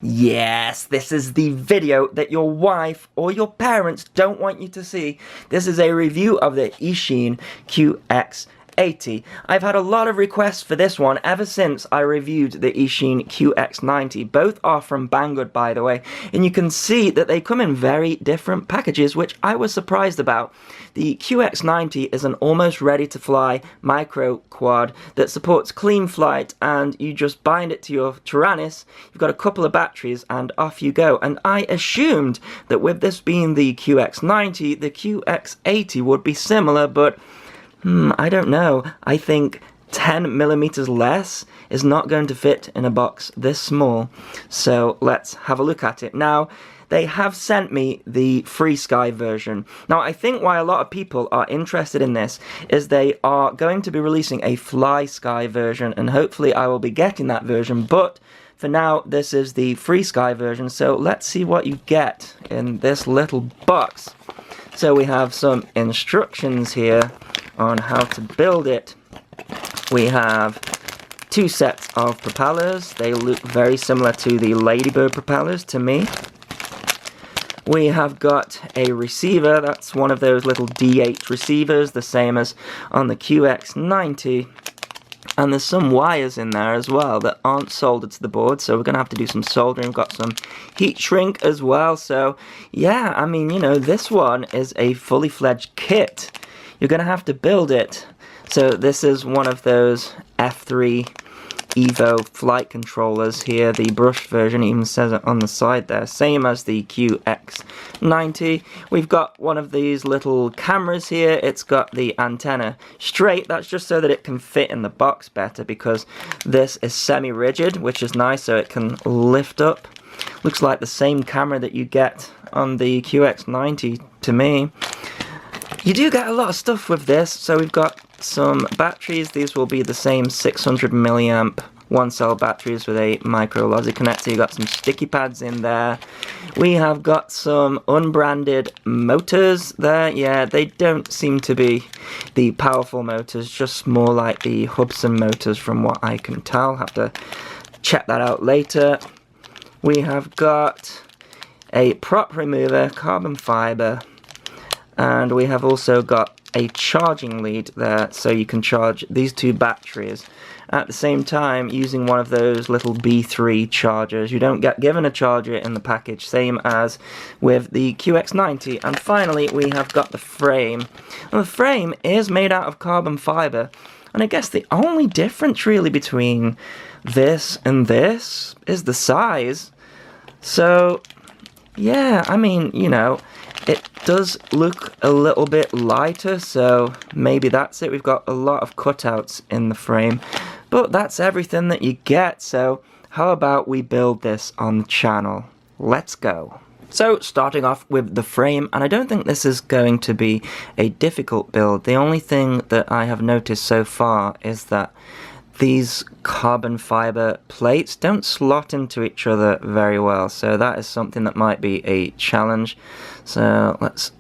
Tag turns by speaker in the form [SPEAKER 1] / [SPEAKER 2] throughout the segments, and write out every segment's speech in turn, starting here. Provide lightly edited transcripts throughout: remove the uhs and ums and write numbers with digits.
[SPEAKER 1] Yes, this is the video that your wife or your parents don't want you to see. This is a review of the Eachine QX80. I've had a lot of requests for this one ever since I reviewed the Eachine QX90. Both are from Banggood, by the way, and you can see that they come in very different packages, which I was surprised about. The QX90 is an almost ready-to-fly micro quad that supports clean flight, and you just bind it to your Tyrannus. You've got a couple of batteries and off you go. And I assumed that with this being the QX90, the QX80 would be similar, but I don't know. I think 10 millimeters less is not going to fit in a box this small. So let's have a look at it. Now, they have sent me the FreeSky version. Now, I think why a lot of people are interested in this is they are going to be releasing a FlySky version, and hopefully I will be getting that version, but for now, this is the FreeSky version, so let's see what you get in this little box. So we have some instructions here on how to build it. We have two sets of propellers. They look very similar to the Ladybird propellers to me. We have got a receiver. That's one of those little D8 receivers, the same as on the QX90. And there's some wires in there as well that aren't soldered to the board, so we're going to have to do some soldering. We've got some heat shrink as well. So yeah, I mean, you know, this one is a fully fledged kit. You're going to have to build it. So this is one of those F3 Evo flight controllers here. The brush version even says it on the side there, same as the QX90. We've got one of these little cameras here. It's got the antenna straight. That's just so that it can fit in the box better, because this is semi-rigid, which is nice, so it can lift up. Looks like the same camera that you get on the QX90 to me. You do get a lot of stuff with this. So we've got some batteries. These will be the same 600 milliamp one cell batteries with a micro logic connector. You've got some sticky pads in there. We have got some unbranded motors there. Yeah, they don't seem to be the powerful motors, just more like the Hubsan motors from what I can tell. Have to check that out later. We have got a prop remover, carbon fiber, and we have also got a charging lead there, so you can charge these two batteries at the same time using one of those little B3 chargers. You don't get given a charger in the package, same as with the QX90. And finally, we have got the frame. And the frame is made out of carbon fiber, and I guess the only difference really between this and this is the size. So yeah, I mean, you know, it does look a little bit lighter, so maybe that's it. We've got a lot of cutouts in the frame, but that's everything that you get. So how about we build this on the channel? Let's go. So starting off with the frame, and I don't think this is going to be a difficult build. The only thing that I have noticed so far is that these carbon fiber plates don't slot into each other very well, so that is something that might be a challenge. So let's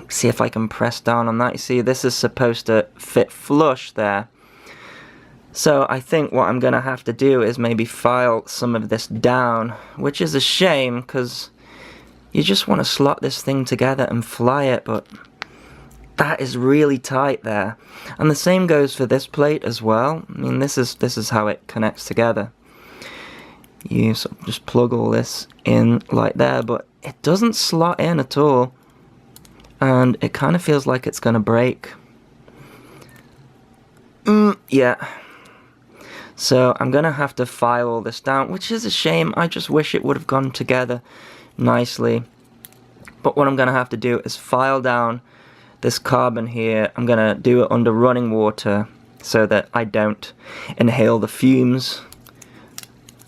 [SPEAKER 1] see if I can press down on that. You see, this is supposed to fit flush there. So I think what I'm going to have to do is maybe file some of this down, which is a shame, because you just want to slot this thing together and fly it, but that is really tight there. And the same goes for this plate as well. I mean, this is how it connects together. You sort of just plug all this in like there, but it doesn't slot in at all, and it kind of feels like it's gonna break. Yeah. So I'm gonna have to file all this down, which is a shame. I just wish it would have gone together nicely. But what I'm gonna have to do is file down this carbon here. I'm gonna do it under running water so that I don't inhale the fumes,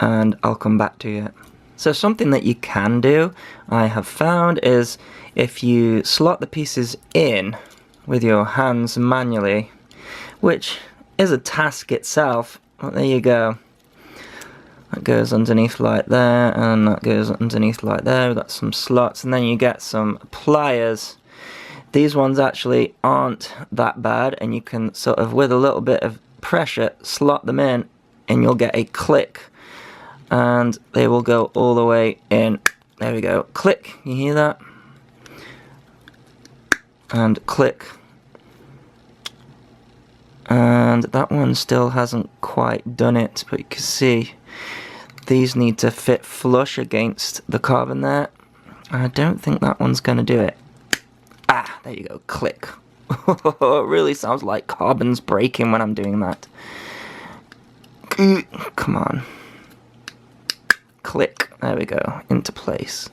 [SPEAKER 1] and I'll come back to you. So something that you can do, I have found, is if you slot the pieces in with your hands manually, which is a task itself. Well, there you go. That goes underneath like there, and that goes underneath like there. We've got some slots, and then you get some pliers. These ones actually aren't that bad, and you can sort of, with a little bit of pressure, slot them in, and you'll get a click and they will go all the way in. There we go. Click. You hear that? And click. And that one still hasn't quite done it, but you can see these need to fit flush against the carbon there. I don't think that one's going to do it. Ah, there you go. Click. It really sounds like carbon's breaking when I'm doing that. Come on. Click. There we go. Into place.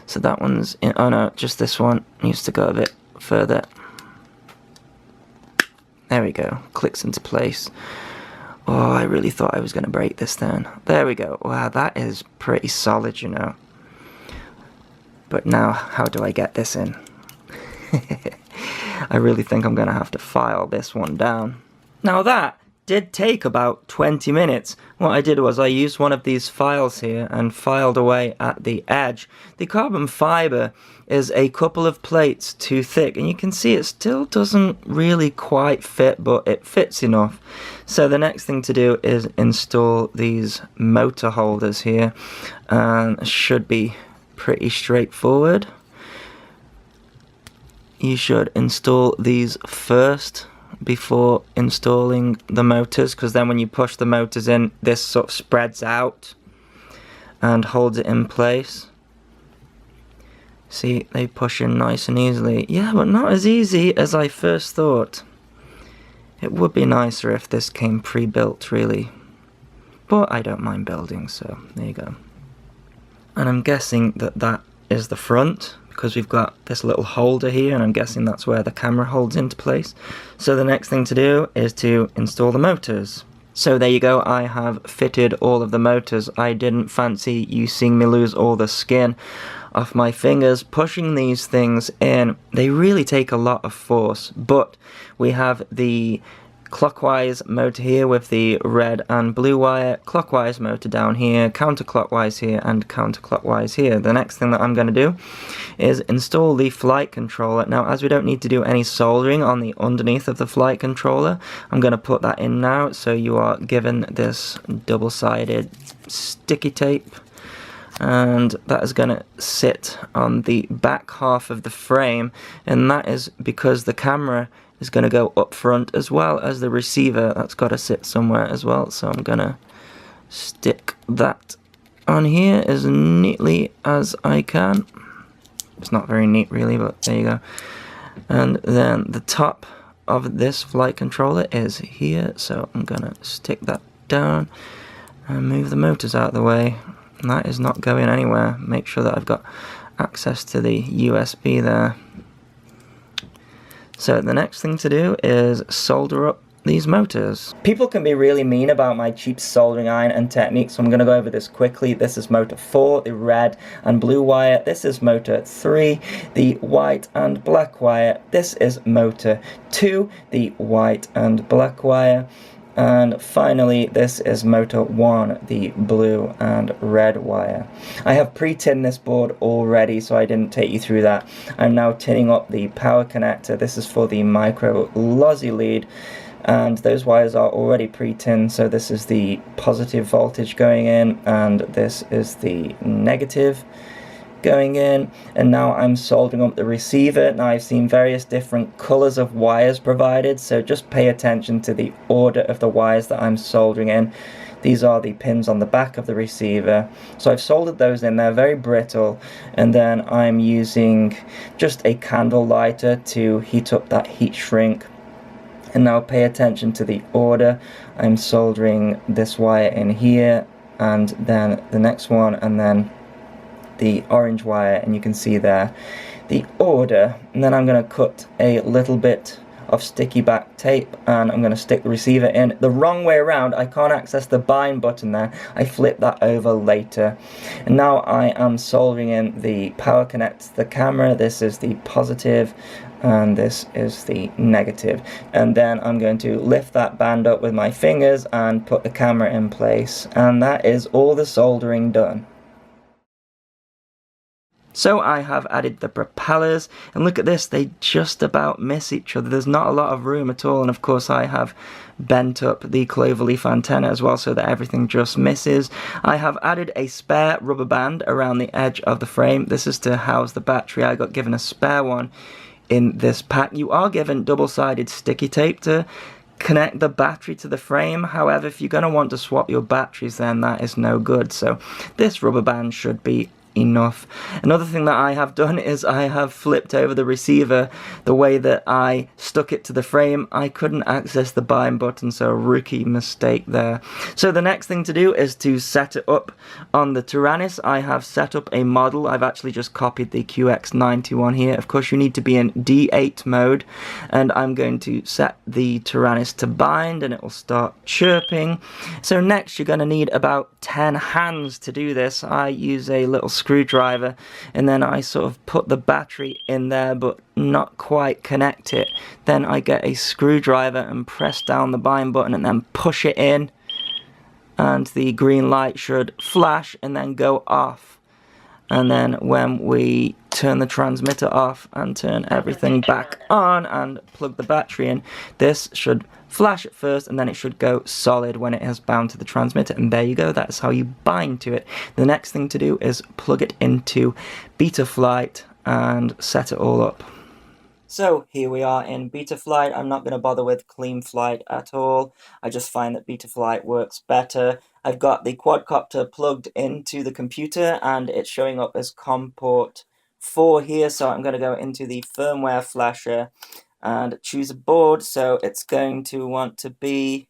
[SPEAKER 1] So that one's in. Oh no, just this one needs to go a bit further. There we go. Clicks into place. Oh, I really thought I was going to break this then. There we go. Wow, that is pretty solid, you know. But now, how do I get this in? I really think I'm going to have to file this one down. Now that did take about 20 minutes. What I did was I used one of these files here and filed away at the edge. The carbon fiber is a couple of plates too thick, and you can see it still doesn't really quite fit, but it fits enough. So the next thing to do is install these motor holders here, and should be pretty straightforward. You should install these first before installing the motors, because then when you push the motors in, this sort of spreads out and holds it in place. See, they push in nice and easily. Yeah, but not as easy as I first thought. It would be nicer if this came pre-built, really. But I don't mind building, so there you go. And I'm guessing that that is the front, because we've got this little holder here, and I'm guessing that's where the camera holds into place. So the next thing to do is to install the motors. So there you go, I have fitted all of the motors. I didn't fancy you seeing me lose all the skin off my fingers pushing these things in. They really take a lot of force, but we have the clockwise motor here with the red and blue wire, clockwise motor down here, counterclockwise here, and counterclockwise here. The next thing that I'm going to do is install the flight controller. Now, as we don't need to do any soldering on the underneath of the flight controller, I'm going to put that in now. So you are given this double-sided sticky tape, and that is going to sit on the back half of the frame, and that is because the camera is going to go up front as well as the receiver. That's got to sit somewhere as well, so I'm going to stick that on here as neatly as I can. It's not very neat really, but there you go. And then the top of this flight controller is here, so I'm going to stick that down and move the motors out of the way. And that is not going anywhere. Make sure that I've got access to the USB there. So the next thing to do is solder up these motors. People can be really mean about my cheap soldering iron and technique, so I'm going to go over this quickly. This is motor 4, the red and blue wire. This is motor 3, the white and black wire. This is motor 2, the white and black wire. And finally, this is motor 1, the blue and red wire. I have pre-tinned this board already, so I didn't take you through that. I'm now tinning up the power connector. This is for the micro lossy lead, and those wires are already pre-tinned. So this is the positive voltage going in, and this is the negative going in. And now I'm soldering up the receiver. Now I've seen various different colors of wires provided, so just pay attention to the order of the wires that I'm soldering in. These are the pins on the back of the receiver, so I've soldered those in. They're very brittle, and then I'm using just a candle lighter to heat up that heat shrink. And now pay attention to the order. I'm soldering this wire in here, and then the next one, and then the orange wire, and you can see there the order. And then I'm going to cut a little bit of sticky back tape, and I'm going to stick the receiver in the wrong way around. I can't access the bind button there. I flip that over later. And now I am soldering in the power connect to the camera. This is the positive and this is the negative, and then I'm going to lift that band up with my fingers and put the camera in place, and that is all the soldering done. So I have added the propellers, and look at this, they just about miss each other. There's not a lot of room at all, and of course I have bent up the cloverleaf antenna as well so that everything just misses. I have added a spare rubber band around the edge of the frame. This is to house the battery. I got given a spare one in this pack. You are given double-sided sticky tape to connect the battery to the frame. However, if you're going to want to swap your batteries, then that is no good. So this rubber band should be enough. Another thing that I have done is I have flipped over the receiver the way that I stuck it to the frame. I couldn't access the bind button, so rookie mistake there. So the next thing to do is to set it up on the Taranis. I have set up a model. I've actually just copied the QX80 one here. Of course, you need to be in D8 mode, and I'm going to set the Taranis to bind, and it will start chirping. So next, you're going to need about 10 hands to do this. I use a little screwdriver, and then I sort of put the battery in there but not quite connect it. Then I get a screwdriver and press down the bind button and then push it in, and the green light should flash and then go off. And then when we turn the transmitter off and turn everything back on and plug the battery in, this should flash at first, and then it should go solid when it has bound to the transmitter, and there you go. That's how you bind to it. The next thing to do is plug it into Betaflight and set it all up. So here we are in Betaflight. I'm not going to bother with CleanFlight at all. I just find that Betaflight works better. I've got the quadcopter plugged into the computer, and it's showing up as COM port 4 here, so I'm going to go into the firmware flasher and choose a board. So it's going to want to be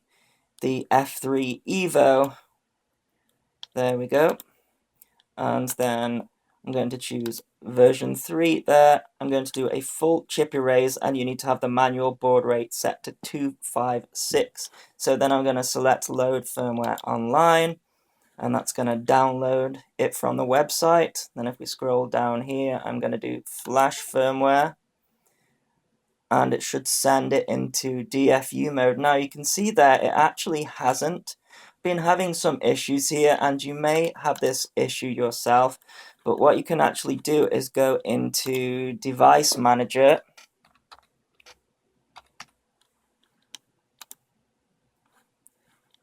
[SPEAKER 1] the F3 Evo. There we go. And then I'm going to choose version 3 there. I'm going to do a full chip erase, and you need to have the manual baud rate set to 256. So then I'm going to select load firmware online, and that's going to download it from the website. Then if we scroll down here, I'm going to do flash firmware, and it should send it into DFU mode. Now you can see there it actually hasn't been having some issues here, and you may have this issue yourself, but what you can actually do is go into Device Manager,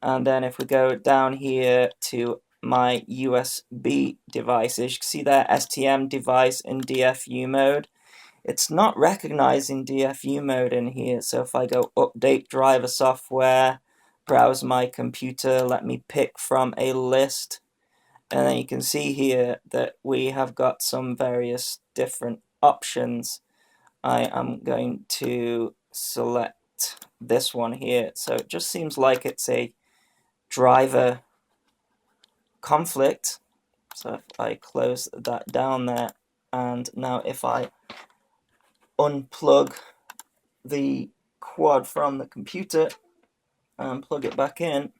[SPEAKER 1] and then if we go down here to my USB devices, you can see there STM device in DFU mode. It's not recognizing DFU mode in here, so if I go update driver software, browse my computer, let me pick from a list, and then you can see here that we have got some various different options. I am going to select this one here. So it just seems like it's a driver conflict. So if I close that down there, and now if I unplug the quad from the computer and plug it back in,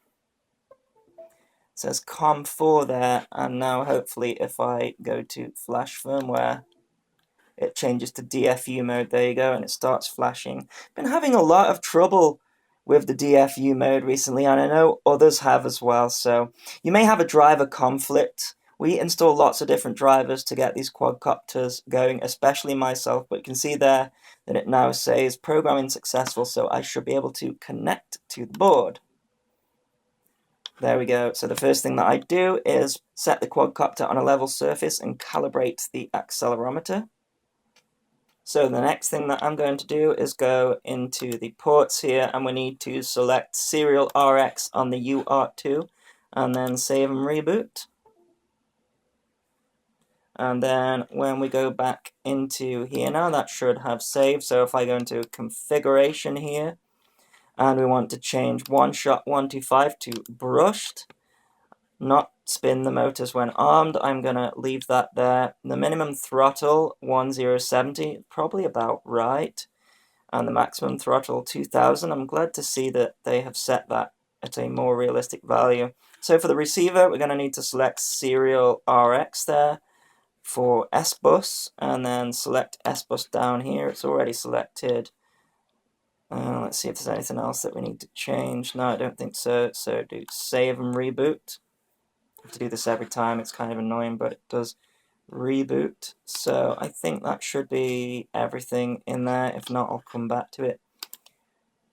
[SPEAKER 1] it says COM4 there, and now hopefully if I go to flash firmware, it changes to DFU mode. There you go, and it starts flashing. Been having a lot of trouble with the DFU mode recently, and I know others have as well, so you may have a driver conflict. We install lots of different drivers to get these quadcopters going, especially myself, but you can see there that it now says programming successful, so I should be able to connect to the board. There we go. So the first thing that I do is set the quadcopter on a level surface and calibrate the accelerometer. So the next thing that I'm going to do is go into the ports here, and we need to select serial RX on the UART2, and then save and reboot. And then when we go back into here now, that should have saved. So if I go into configuration here, and we want to change one shot 125 to brushed, not spin the motors when armed, I'm going to leave that there. The minimum throttle 1070, probably about right, and the maximum throttle 2000. I'm glad to see that they have set that at a more realistic value. So for the receiver, we're going to need to select serial RX there for S-Bus, and then select S-Bus down here. It's already selected. Let's see if there's anything else that we need to change. No, I don't think so. So do save and reboot. I have to do this every time. It's kind of annoying, but it does reboot. So I think that should be everything in there. If not, I'll come back to it.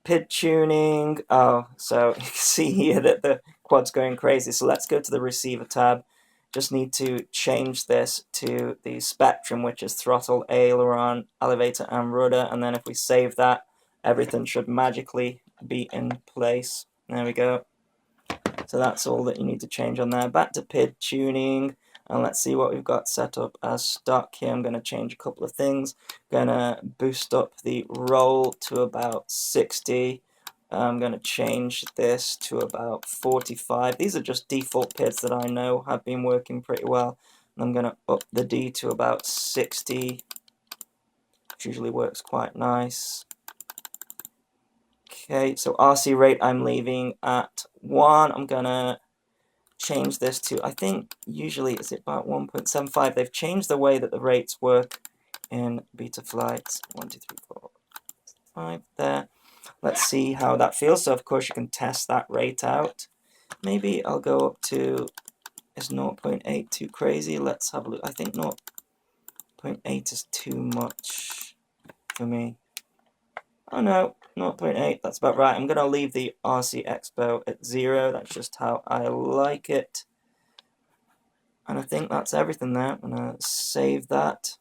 [SPEAKER 1] PID tuning. Oh, so you can see here that the quad's going crazy. So let's go to the receiver tab. Just need to change this to the spectrum, which is throttle, aileron, elevator, and rudder. And then if we save that, everything should magically be in place. There we go. So that's all that you need to change on there. Back to PID tuning. And let's see what we've got set up as stock here. I'm going to change a couple of things. I'm going to boost up the roll to about 60. I'm going to change this to about 45. These are just default PIDs that I know have been working pretty well. And I'm going to up the D to about 60, which usually works quite nice. Okay, so RC rate I'm leaving at 1. I'm going to change this to, I think usually it's about 1.75. They've changed the way that the rates work in Betaflight. 1, 2, 3, 4, 5 there. Let's see how that feels. So of course you can test that rate out. Maybe I'll go up to, is 0.8 too crazy? Let's have a look. I think 0.8 is too much for me. Oh no, 0.8, that's about right. I'm going to leave the RC Expo at 0. That's just how I like it. And I think that's everything there. I'm going to save that.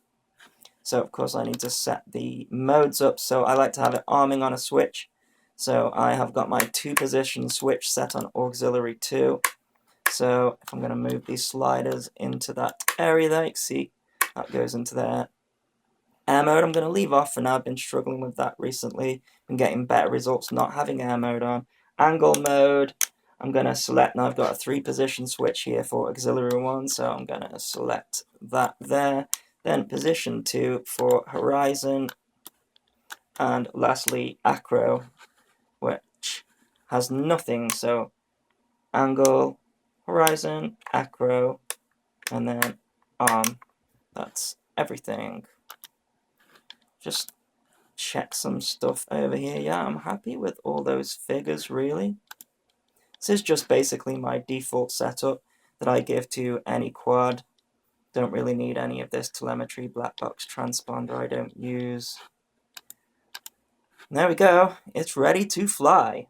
[SPEAKER 1] So of course I need to set the modes up. So I like to have it arming on a switch. So I have got my 2-position switch set on auxiliary 2. So if I'm going to move these sliders into that area there, you can see that goes into there. Air mode I'm going to leave off for now. I've been struggling with that recently. Been getting better results not having air mode on. Angle mode, I'm going to select, now I've got a 3-position switch here for auxiliary 1, so I'm going to select that there. Then position 2 for horizon. And lastly, acro, which has nothing, so angle, horizon, acro, and then arm. That's everything. Just check some stuff over here. Yeah, I'm happy with all those figures, really. This is just basically my default setup that I give to any quad. Don't really need any of this telemetry, black box transponder I don't use. There we go. It's ready to fly.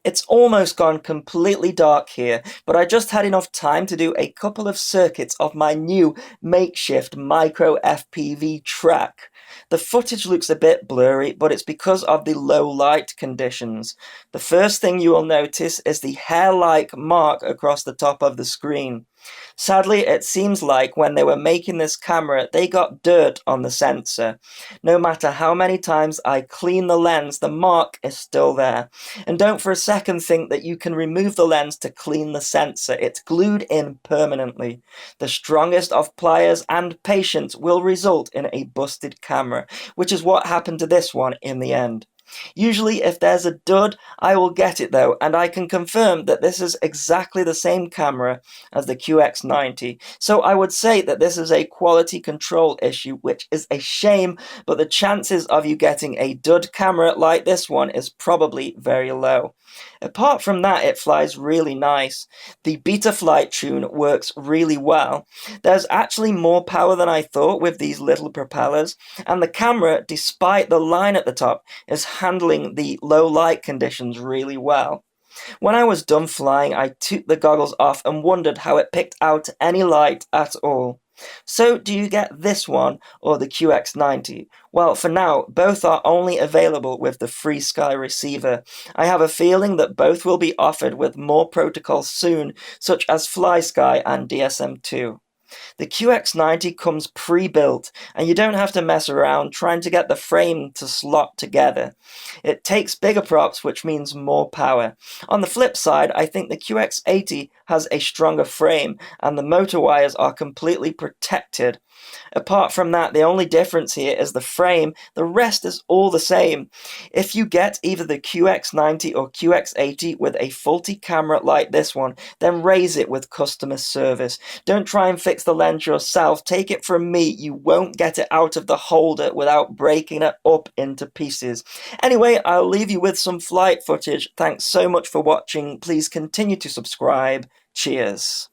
[SPEAKER 1] It's almost gone completely dark here, but I just had enough time to do a couple of circuits of my new makeshift micro FPV track. The footage looks a bit blurry, but it's because of the low light conditions. The first thing you will notice is the hair-like mark across the top of the screen. Sadly, it seems like when they were making this camera, they got dirt on the sensor. No matter how many times I clean the lens, the mark is still there. And don't for a second think that you can remove the lens to clean the sensor. It's glued in permanently. The strongest of pliers and patience will result in a busted camera, which is what happened to this one in the end. Usually if there's a dud, I will get it though, and I can confirm that this is exactly the same camera as the QX90. So I would say that this is a quality control issue, which is a shame, but the chances of you getting a dud camera like this one is probably very low. Apart from that, it flies really nice. The Betaflight tune works really well. There's actually more power than I thought with these little propellers, and the camera, despite the line at the top, is handling the low light conditions really well. When I was done flying, I took the goggles off and wondered how it picked out any light at all. So do you get this one or the QX90? Well, for now, both are only available with the FreeSky receiver. I have a feeling that both will be offered with more protocols soon, such as FlySky and DSM-2. The QX90 comes pre-built, and you don't have to mess around trying to get the frame to slot together. It takes bigger props, which means more power. On the flip side, I think the QX80 has a stronger frame, and the motor wires are completely protected. Apart from that, the only difference here is the frame. The rest is all the same. If you get either the QX90 or QX80 with a faulty camera like this one, then raise it with customer service. Don't try and fix the lens yourself. Take it from me, you won't get it out of the holder without breaking it up into pieces. Anyway, I'll leave you with some flight footage. Thanks so much for watching. Please continue to subscribe. Cheers.